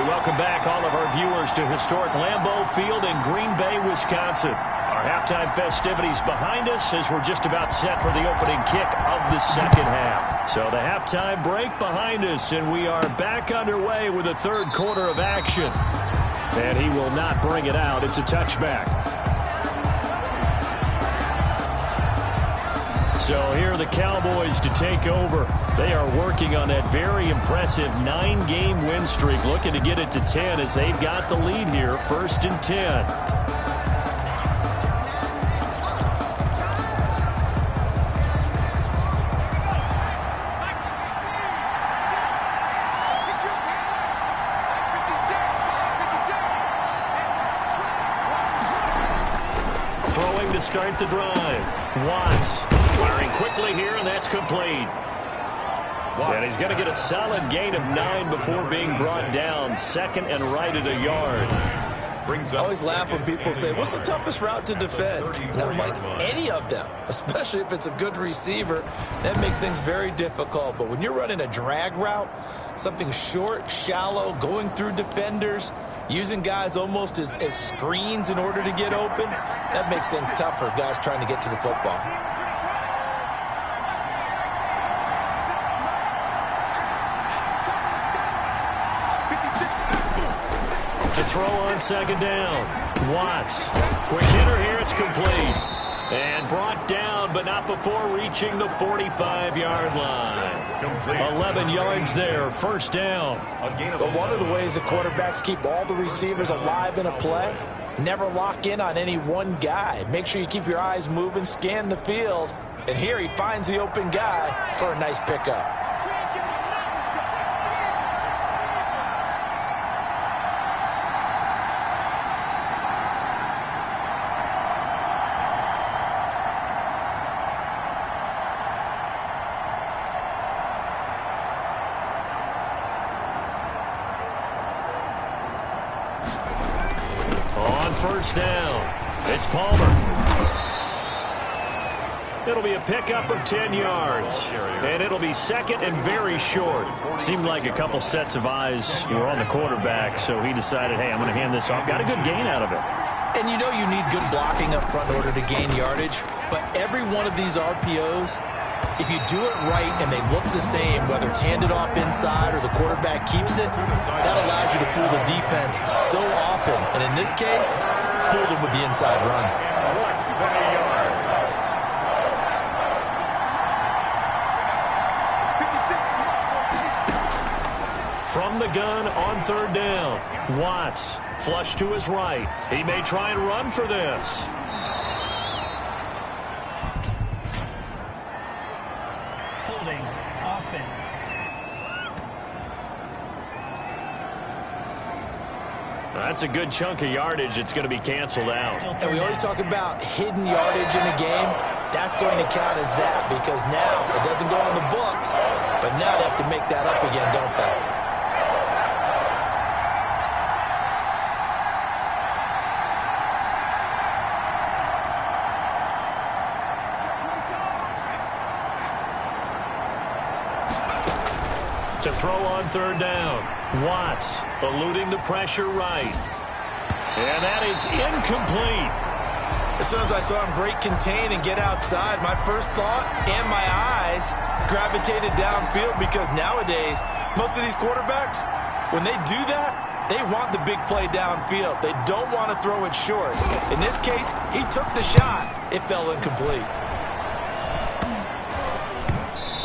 welcome back all of our viewers to historic Lambeau Field in Green Bay, Wisconsin. Our halftime festivities behind us as we're just about set for the opening kick of the second half. So the halftime break behind us, and we are back underway with the third quarter of action. And he will not bring it out. It's a touchback. So here are the Cowboys to take over. They are working on that very impressive 9-game win streak, looking to get it to 10 as they've got the lead here, 1st and 10. Throwing to start the drive. Watts firing quickly here, and that's complete. And he's going to get a solid gain of 9 before being brought down. Second and right at a yard. I always laugh when people say, what's the toughest route to defend? And I'm like, any of them, especially if it's a good receiver. That makes things very difficult. But when you're running a drag route, something short, shallow, going through defenders, using guys almost as screens in order to get open, that makes things tough for guys trying to get to the football. To throw on second down. Watts. Quick hitter here. It's complete. And brought down, but not before reaching the 45-yard line. 11 yards there. First down. But one of the ways that quarterbacks keep all the receivers alive in a play, never lock in on any one guy. Make sure you keep your eyes moving, scan the field. And here he finds the open guy for a nice pickup. First down. It's Palmer. It'll be a pickup of 10 yards. And it'll be second and very short. Seemed like a couple sets of eyes were on the quarterback, so he decided, hey, I'm going to hand this off. Got a good gain out of it. And you know you need good blocking up front in order to gain yardage. But every one of these RPOs, if you do it right and they look the same, whether it's handed off inside or the quarterback keeps it, that allows you to fool the defense so often. And in this case, fooled him with the inside run. From the gun on third down, Watts flush to his right. He may try and run for this. Offense. That's a good chunk of yardage. It's going to be canceled out. And we always talk about hidden yardage in a game. That's going to count as that because now it doesn't go on the books, but now they have to make that up again, don't they? To throw on third down. Watts eluding the pressure right. And that is incomplete. As soon as I saw him break contain and get outside, my first thought and my eyes gravitated downfield because nowadays, most of these quarterbacks, when they do that, they want the big play downfield. They don't want to throw it short. In this case, he took the shot. It fell incomplete.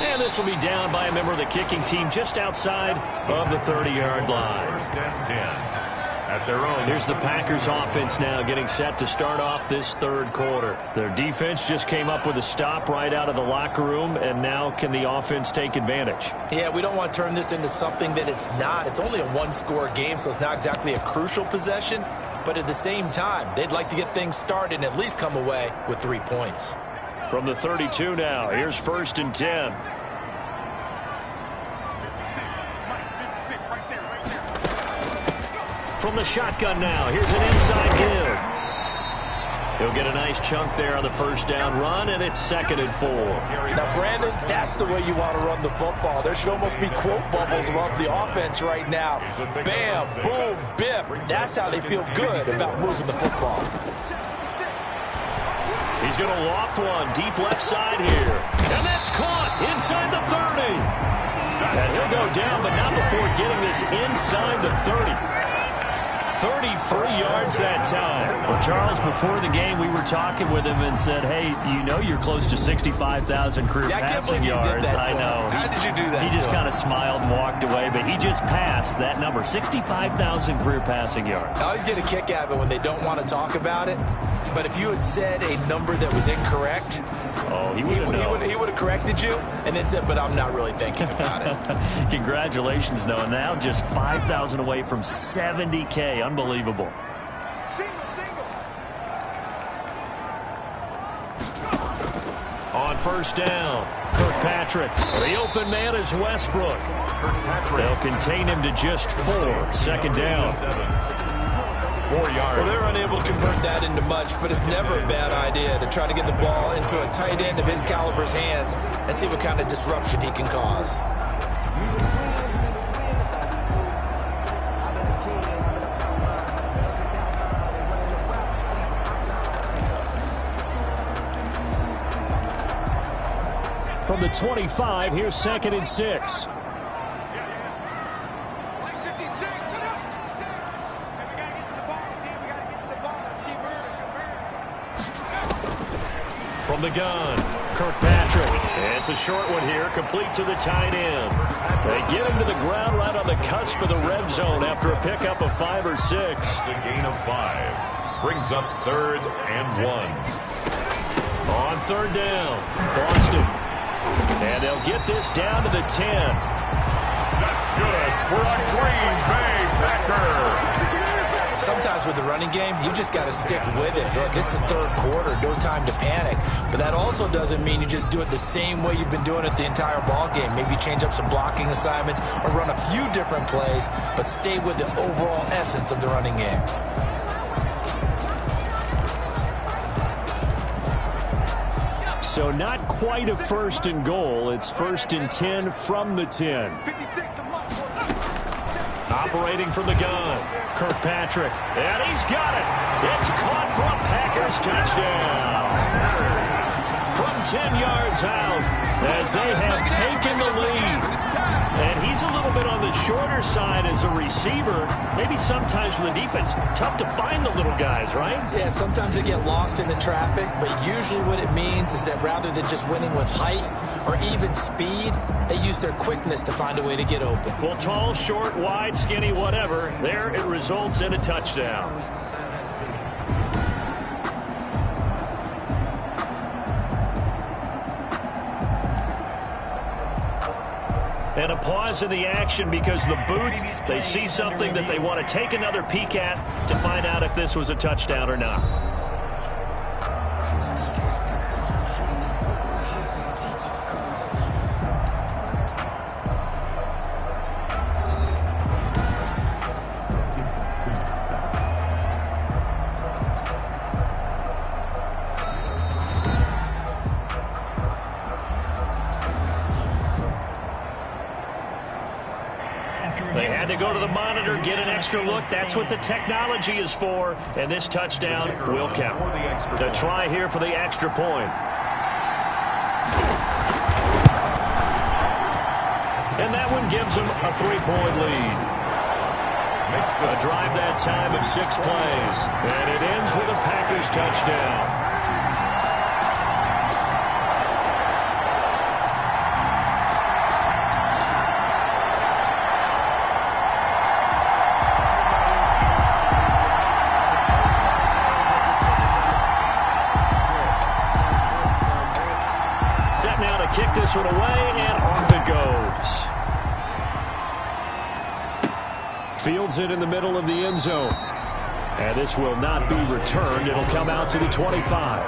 And this will be down by a member of the kicking team just outside of the 30-yard line. First and 10 at their own. Here's the Packers offense now getting set to start off this third quarter. Their defense just came up with a stop right out of the locker room, and now can the offense take advantage? Yeah, we don't want to turn this into something that it's not. It's only a one-score game, so it's not exactly a crucial possession. But at the same time, they'd like to get things started and at least come away with 3 points. From the 32 now, here's 1st and 10. From the shotgun now, here's an inside give. He'll get a nice chunk there on the first down run, and it's 2nd and 4. Now, Brandon, that's the way you want to run the football. There should almost be quote bubbles above the offense right now. Bam, boom, biff. That's how they feel good about moving the football. He's going to loft one deep left side here. And that's caught inside the 30. And he'll go down, but not before getting this inside the 30. 33 yards that time. Well, Charles, before the game, we were talking with him and said, hey, you know you're close to 65,000 career passing yards. I know. How did you do that? He just kind of smiled and walked away, but he just passed that number, 65,000 career passing yards. I always get a kick out of it when they don't want to talk about it. But if you had said a number that was incorrect, he would have corrected you and then said, but I'm not really thinking about it. Congratulations, Noah. Now just 5,000 away from 70K. Unbelievable. On first down, Kirkpatrick. The open man is Westbrook. They'll contain him to just 4. 2nd down. 4 yards. Well, they're unable to convert that into much, but it's never a bad idea to try to get the ball into a tight end of his caliber's hands and see what kind of disruption he can cause. From the 25, here's 2nd and 6. From the gun, Kirkpatrick. It's a short one here, complete to the tight end. They get him to the ground right on the cusp of the red zone after a pickup of 5 or 6. The gain of 5 brings up 3rd and 1. On 3rd down, Boston. And they'll get this down to the 10. That's good for a Green Bay Packer. Sometimes with the running game, you just got to stick with it. Look, it's the 3rd quarter, no time to panic. But that also doesn't mean you just do it the same way you've been doing it the entire ball game. Maybe change up some blocking assignments or run a few different plays, but stay with the overall essence of the running game. So not quite a 1st and goal. It's 1st and 10 from the 10. Operating from the gun, Kirkpatrick. And he's got it. It's caught for a Packers touchdown. From 10 yards out as they have taken the lead. And he's a little bit on the shorter side as a receiver. Maybe sometimes for the defense, tough to find the little guys, right? Yeah, sometimes they get lost in the traffic, but usually what it means is that rather than just winning with height or even speed, they use their quickness to find a way to get open. Well, tall, short, wide, skinny, whatever, there it results in a touchdown. And a pause in the action because the booth, they see something that they want to take another peek at to find out if this was a touchdown or not. They had to go to the monitor, get an extra look. That's what the technology is for. And this touchdown will count. The try here for the extra point. And that one gives them a 3-point lead. A drive that time of 6 plays. And it ends with a Packers touchdown. Kick this one away, and off it goes. Fields it in the middle of the end zone. And this will not be returned. It'll come out to the 25.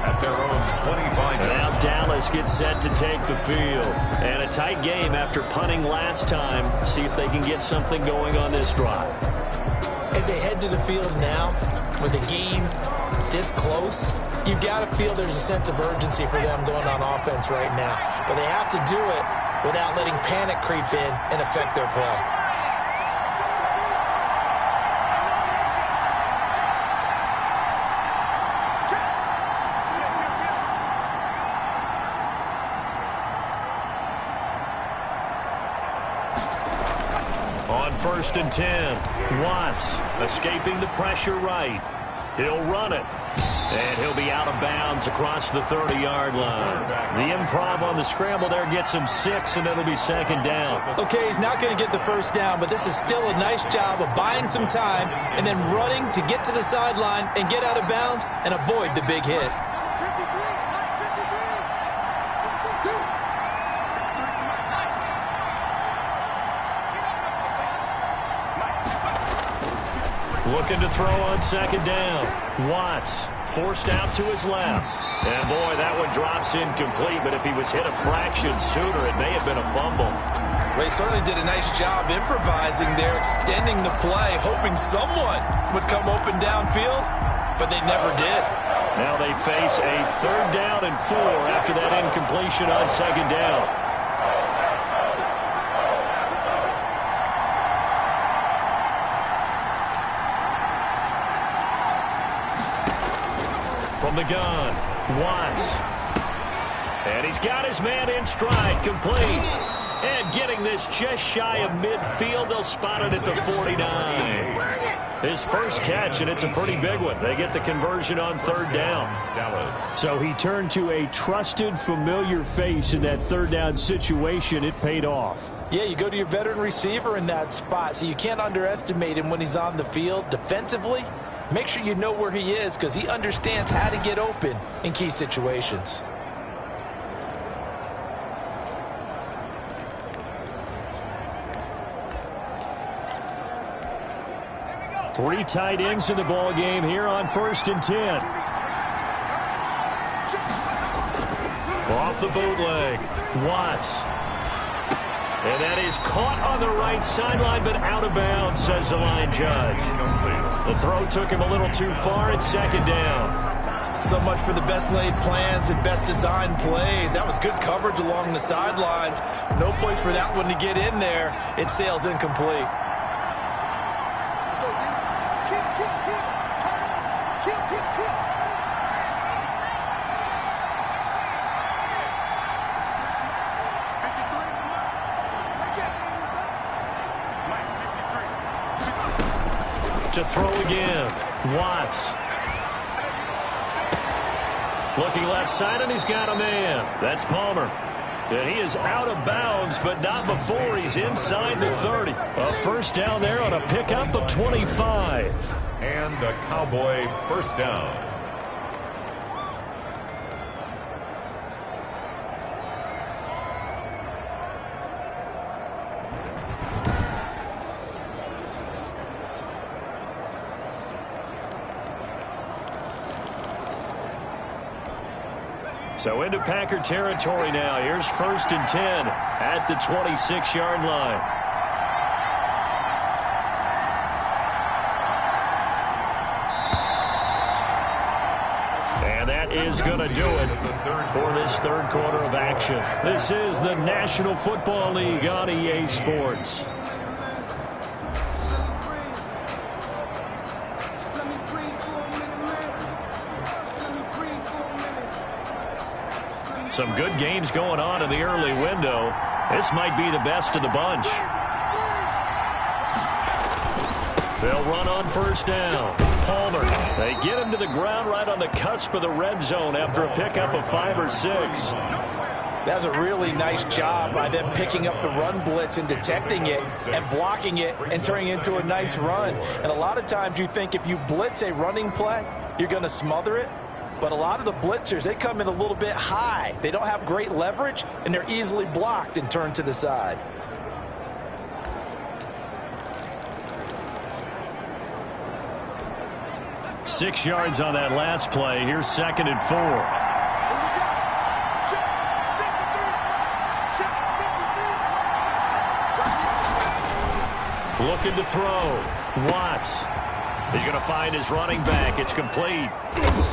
At their own 25. And now Dallas gets set to take the field. And a tight game after punting last time. See if they can get something going on this drive. As they head to the field now, with a game this close, you got to feel there's a sense of urgency for them going on offense right now. But they have to do it without letting panic creep in and affect their play. On 1st and 10, Watts escaping the pressure right. He'll run it. And he'll be out of bounds across the 30-yard line. The improv on the scramble there gets him 6, and it'll be 2nd down. Okay, he's not going to get the first down, but this is still a nice job of buying some time and then running to get to the sideline and get out of bounds and avoid the big hit. Looking to throw on 2nd down. Watts forced out to his left. And, boy, that one drops incomplete, but if he was hit a fraction sooner, it may have been a fumble. They certainly did a nice job improvising there, extending the play, hoping someone would come open downfield, but they never did. Now they face a 3rd down and 4 after that incompletion on 2nd down. From the gun, Watts. And he's got his man in stride, complete. And getting this just shy of midfield, they'll spot it at the 49. His first catch, and it's a pretty big one. They get the conversion on 3rd down. So he turned to a trusted, familiar face in that 3rd down situation. It paid off. Yeah, you go to your veteran receiver in that spot, so you can't underestimate him when he's on the field defensively. Make sure you know where he is because he understands how to get open in key situations. Three tight ends in the ball game here on 1st and 10. Off the bootleg, Watts. And that is caught on the right sideline, but out of bounds, says the line judge. The throw took him a little too far. It's 2nd down. So much for the best laid plans and best designed plays. That was good coverage along the sidelines. No place for that one to get in there. It sails incomplete. To throw again, Watts. Looking left side, and he's got a man. That's Palmer. And he is out of bounds, but not before he's inside the 30. A 1st down there on a pickup of 25. And a Cowboy 1st down. So into Packer territory now. Here's 1st and 10 at the 26-yard line. And that is going to do it for this 3rd quarter of action. This is the National Football League on EA Sports. Some good games going on in the early window. This might be the best of the bunch. They'll run on 1st down. Palmer. They get him to the ground right on the cusp of the red zone after a pickup of 5 or 6. That was a really nice job by them picking up the run blitz and detecting it and blocking it and turning it into a nice run. And a lot of times you think if you blitz a running play, you're going to smother it. But a lot of the blitzers, they come in a little bit high. They don't have great leverage, and they're easily blocked and turned to the side. Six yards on that last play. Here's 2nd and 4. Looking to throw. Watts. He's going to find his running back. It's complete.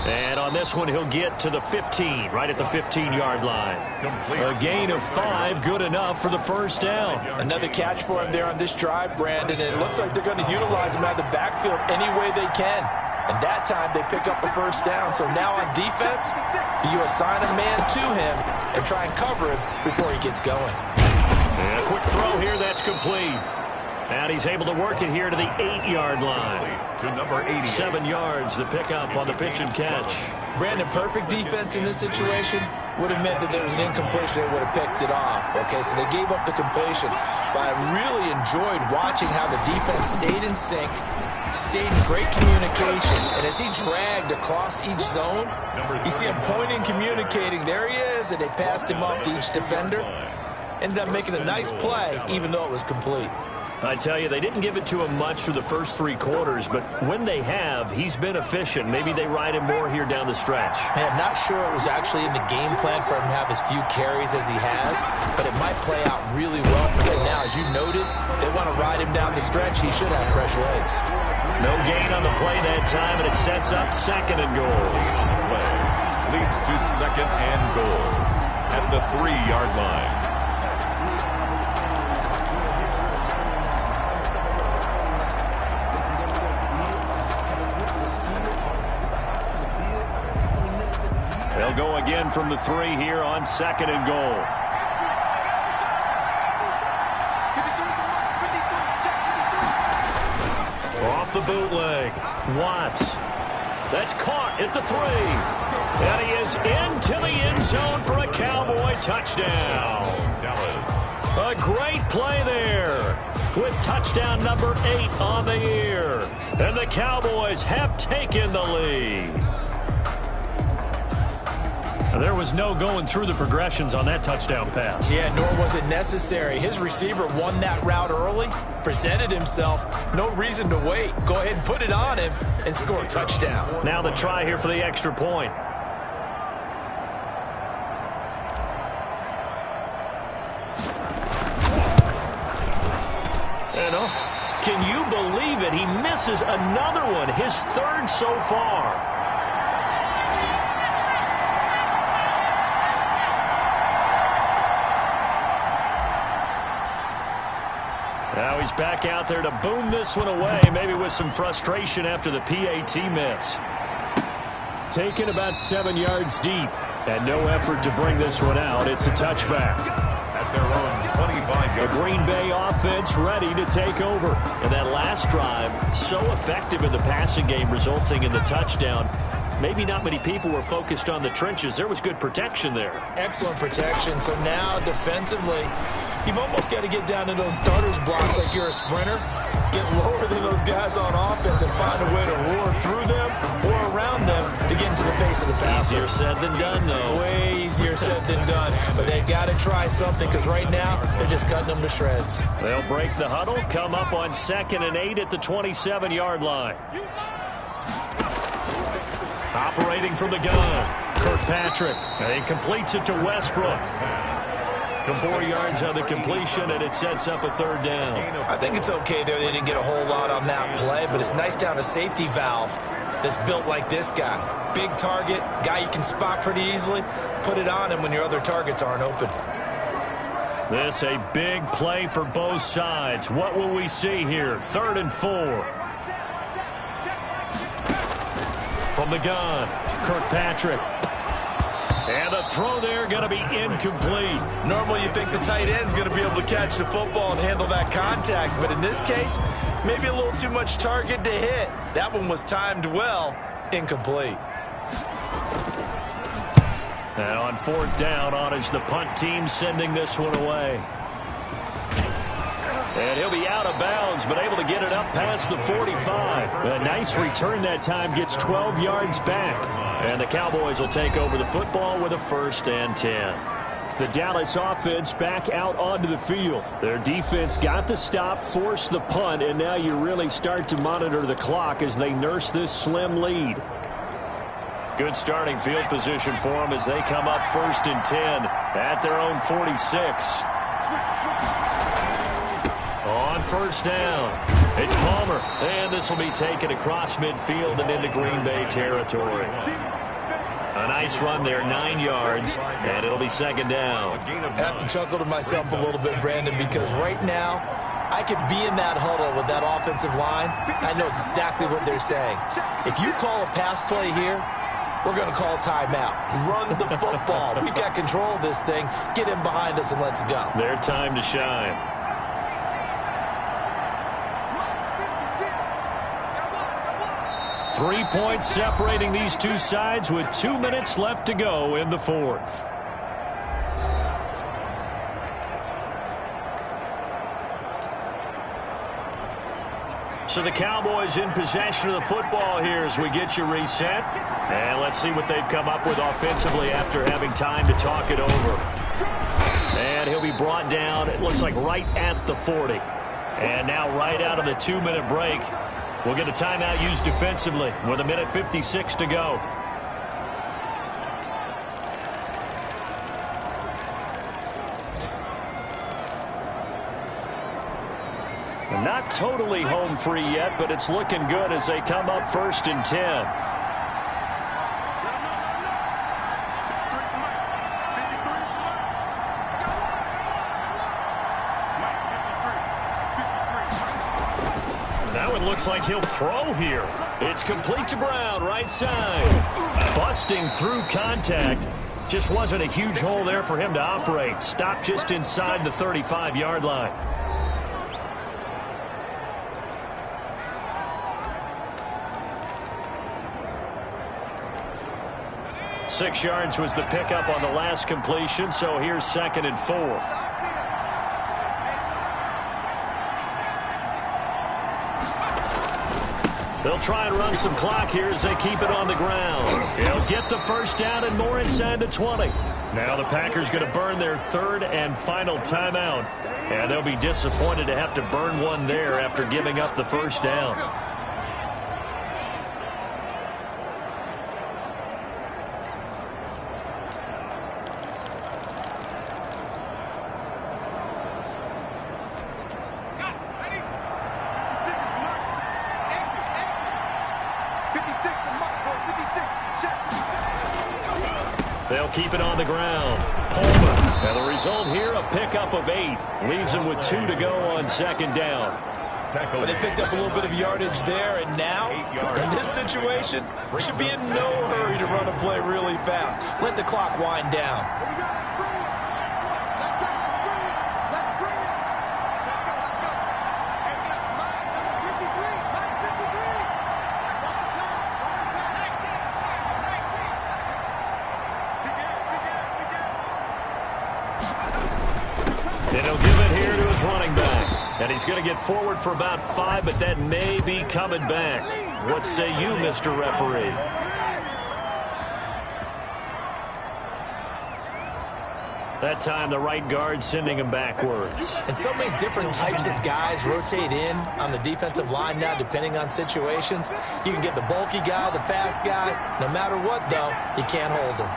And on this one, he'll get to the 15, right at the 15-yard line. A gain of 5, good enough for the first down. Another catch for him there on this drive, Brandon, and it looks like they're going to utilize him out of the backfield any way they can. And that time, they pick up the first down. So now on defense, you assign a man to him and try and cover him before he gets going. And a quick throw here, that's complete. And he's able to work it here to the 8-yard line. To number 80. 7 yards, the pickup on the pitch and catch. Brandon, perfect defense in this situation would have meant that there was an incompletion. They would have picked it off. Okay, so they gave up the completion. But I really enjoyed watching how the defense stayed in sync, stayed in great communication. And as he dragged across each zone, you see him pointing, communicating. There he is, and they passed him up to each defender. Ended up making a nice play, even though it was complete. I tell you, they didn't give it to him much through the first 3 quarters, but when they have, he's been efficient. Maybe they ride him more here down the stretch. Hey, I'm not sure it was actually in the game plan for him to have as few carries as he has, but it might play out really well for them now. As you noted, if they want to ride him down the stretch, he should have fresh legs. No gain on the play that time, and it sets up 2nd and goal. On the play leads to 2nd and goal at the 3-yard line. They'll go again from the 3 here on 2nd and goal. Off the bootleg. Watts. That's caught at the 3. And he is into the end zone for a Cowboy touchdown. A great play there with touchdown number 8 on the year. And the Cowboys have taken the lead. There was no going through the progressions on that touchdown pass. Yeah, nor was it necessary. His receiver won that route early, presented himself. No reason to wait. Go ahead and put it on him and score a touchdown. Now the try here for the extra point. And can you believe it? He misses another one, his 3rd so far. Now he's back out there to boom this one away, maybe with some frustration after the PAT miss. Taken about 7 yards deep, and no effort to bring this one out. It's a touchback. At their own 25-yard. The Green Bay offense ready to take over. And that last drive, so effective in the passing game, resulting in the touchdown. Maybe not many people were focused on the trenches. There was good protection there. Excellent protection. So now defensively, you've almost got to get down to those starters blocks like you're a sprinter. Get lower than those guys on offense and find a way to roar through them or around them to get into the face of the passer. Easier said than done, though. Way easier said than done. But they've got to try something because right now they're just cutting them to shreds. They'll break the huddle, come up on 2nd and 8 at the 27-yard line. Operating from the gun, Kirkpatrick. And he completes it to Westbrook. 4 yards on the completion, and it sets up a 3rd down. I think it's okay there. They didn't get a whole lot on that play, but it's nice to have a safety valve that's built like this guy. Big target, guy you can spot pretty easily. Put it on him when your other targets aren't open. This a big play for both sides. What will we see here? 3rd and 4. From the gun, Kirkpatrick. And the throw there going to be incomplete. Normally you think the tight end's going to be able to catch the football and handle that contact, but in this case, maybe a little too much target to hit. That one was timed well, incomplete. And on 4th down, on is the punt team sending this one away. And he'll be out of bounds, but able to get it up past the 45. A nice return that time, gets 12 yards back. And the Cowboys will take over the football with a 1st and 10. The Dallas offense back out onto the field. Their defense got the stop, forced the punt, and now you really start to monitor the clock as they nurse this slim lead. Good starting field position for them as they come up 1st and 10 at their own 46. On 1st down. It's Palmer, and this will be taken across midfield and into Green Bay territory. A nice run there, 9 yards, and it'll be second down. I have to chuckle to myself a little bit, Brandon, because right now I could be in that huddle with that offensive line. I know exactly what they're saying. If you call a pass play here, we're going to call timeout. Run the football. We've got control of this thing. Get in behind us and let's go. Their time to shine. Three points separating these two sides with 2 minutes left to go in the fourth. So the Cowboys in possession of the football here as we get you reset. And let's see what they've come up with offensively after having time to talk it over. And he'll be brought down, it looks like right at the 40. And now right out of the 2-minute break, we'll get a timeout used defensively with 1:56 to go. Not totally home free yet, but it's looking good as they come up 1st and 10. Now it looks like he'll throw here. It's complete to Brown, right side. Busting through contact. Just wasn't a huge hole there for him to operate. Stopped just inside the 35-yard line. 6 yards was the pickup on the last completion, so here's 2nd and 4. They'll try and run some clock here as they keep it on the ground. He'll get the first down and more inside the 20. Now the Packers going to burn their 3rd and final timeout, and they'll be disappointed to have to burn one there after giving up the first down. They'll keep it on the ground. Palmer. And the result here, a pickup of 8. Leaves them with 2 to go on 2nd down. But they picked up a little bit of yardage there, and now, in this situation, should be in no hurry to run a play really fast. Let the clock wind down. And he'll give it here to his running back. And he's going to get forward for about 5, but that may be coming back. What say you, Mr. Referee? That time, the right guard sending him backwards. And so many different types of guys rotate in on the defensive line now, depending on situations. You can get the bulky guy, the fast guy. No matter what, though, you can't hold him.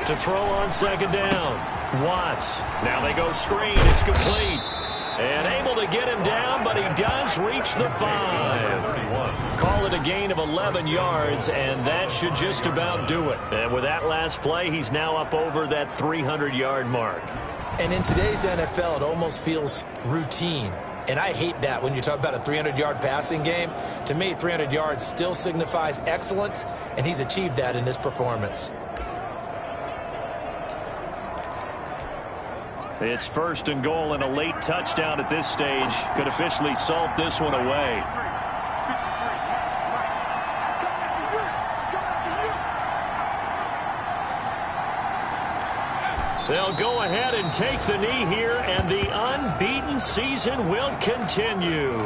To throw on 2nd down. Watts. Now they go screen. It's complete. And able to get him down, but he does reach the 5. Call it a gain of 11 yards, and that should just about do it. And with that last play, he's now up over that 300-yard mark. And in today's NFL, it almost feels routine. And I hate that when you talk about a 300-yard passing game. To me, 300 yards still signifies excellence, and he's achieved that in this performance. It's 1st and goal, and a late touchdown at this stage could officially salt this one away. They'll go ahead and take the knee here, and the unbeaten season will continue.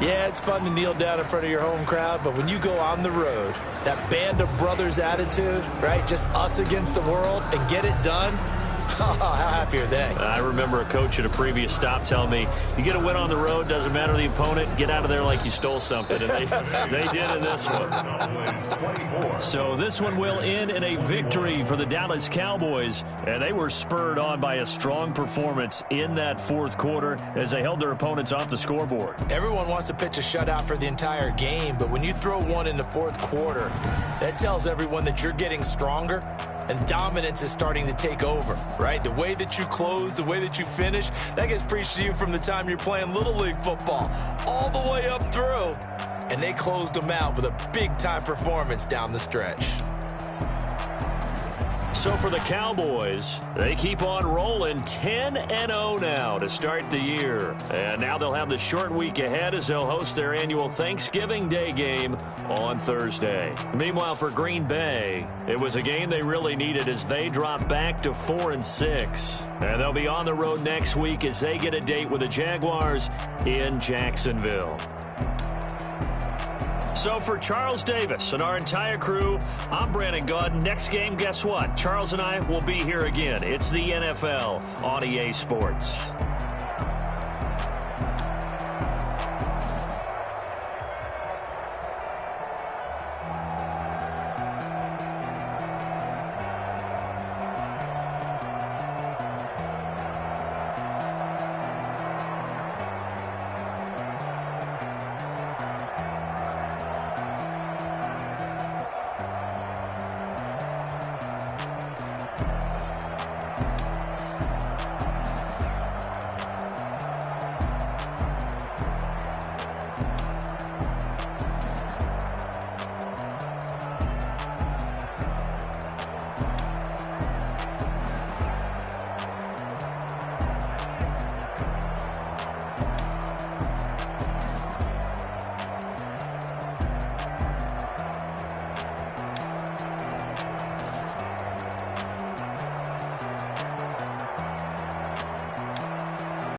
Yeah, it's fun to kneel down in front of your home crowd, but when you go on the road, that band of brothers attitude, right, just us against the world, and get it done, How happy are they? I remember a coach at a previous stop telling me, you get a win on the road, doesn't matter the opponent, get out of there like you stole something. And they did in this one. So this one will end in a victory for the Dallas Cowboys. And they were spurred on by a strong performance in that fourth quarter as they held their opponents off the scoreboard. Everyone wants to pitch a shutout for the entire game, but when you throw one in the fourth quarter, that tells everyone that you're getting stronger and dominance is starting to take over, right? The way that you close, the way that you finish, that gets preached to you from the time you're playing Little League football all the way up through. And they closed them out with a big-time performance down the stretch. So for the Cowboys, they keep on rolling 10-0 now to start the year. And now they'll have the short week ahead as they'll host their annual Thanksgiving Day game on Thursday. Meanwhile, for Green Bay, it was a game they really needed as they drop back to 4-6. And they'll be on the road next week as they get a date with the Jaguars in Jacksonville. So for Charles Davis and our entire crew, I'm Brandon Gaudin. Next game, guess what? Charles and I will be here again. It's the NFL on EA Sports.